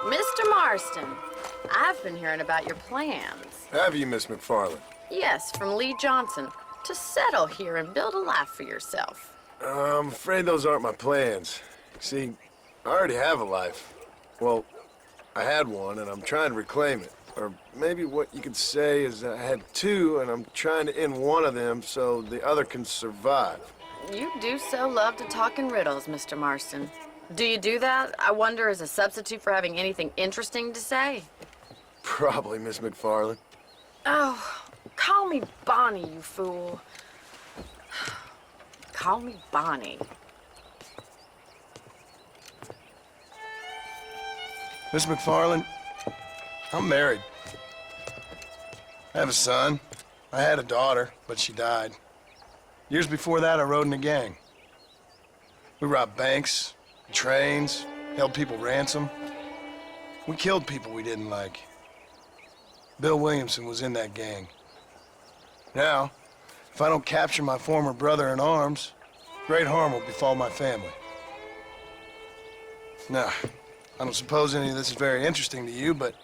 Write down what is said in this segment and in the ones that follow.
Mr. Marston, I've been hearing about your plans. Have you, Miss McFarland? Yes, from Lee Johnson, to settle here and build a life for yourself. I'm afraid those aren't my plans. See, I already have a life. Well, I had one, and I'm trying to reclaim it. Or maybe what you could say is I had two, and I'm trying to end one of them so the other can survive. You do so love to talk in riddles, Mr. Marston. Do you do that, I wonder, as a substitute for having anything interesting to say? Probably, Miss McFarland. Oh, call me Bonnie, you fool. Call me Bonnie. Miss McFarland, I'm married. I have a son. I had a daughter, but she died. Years before that, I rode in a gang. We robbed banks, trains, held people ransom. We killed people we didn't like. Bill Williamson was in that gang. Now, if I don't capture my former brother in arms, great harm will befall my family. Now, I don't suppose any of this is very interesting to you, but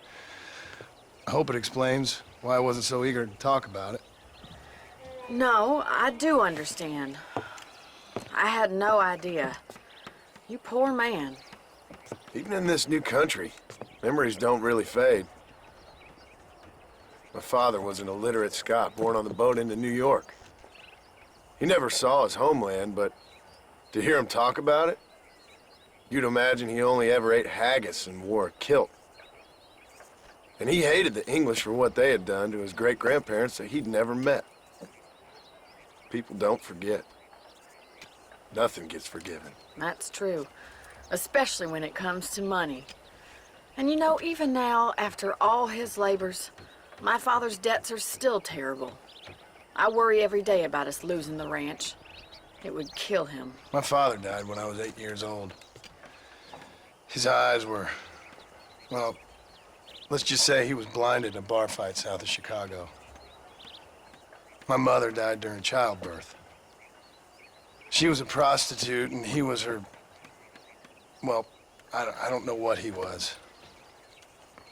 I hope it explains why I wasn't so eager to talk about it. No, I do understand. I had no idea. You poor man. Even in this new country, memories don't really fade. My father was an illiterate Scot born on the boat into New York. He never saw his homeland, but to hear him talk about it, you'd imagine he only ever ate haggis and wore a kilt. And he hated the English for what they had done to his great-grandparents that he'd never met. People don't forget. Nothing gets forgiven. That's true, especially when it comes to money. And you know, even now, after all his labors, my father's debts are still terrible. I worry every day about us losing the ranch. It would kill him. My father died when I was 8 years old. His eyes were, well, let's just say he was blinded in a bar fight south of Chicago. My mother died during childbirth. She was a prostitute, and he was her, well, I don't know what he was.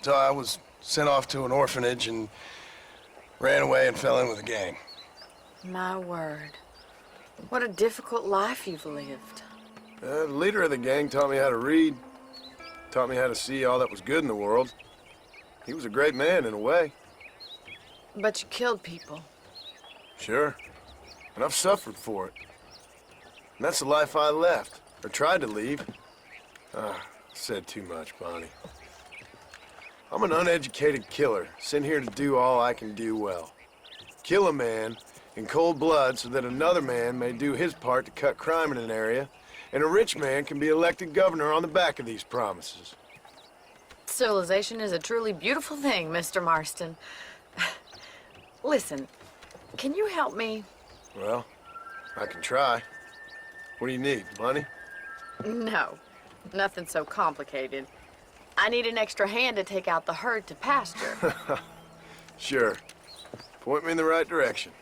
So I was sent off to an orphanage and ran away and fell in with a gang. My word. What a difficult life you've lived. The leader of the gang taught me how to read, taught me how to see all that was good in the world. He was a great man in a way. But you killed people. Sure. And I've suffered for it. And that's the life I left, or tried to leave. I said too much, Bonnie. I'm an uneducated killer, sent here to do all I can do well. Kill a man in cold blood so that another man may do his part to cut crime in an area, and a rich man can be elected governor on the back of these promises. Civilization is a truly beautiful thing, Mr. Marston. Listen, can you help me? Well, I can try. What do you need, money? No, nothing so complicated. I need an extra hand to take out the herd to pasture. Sure. Point me in the right direction.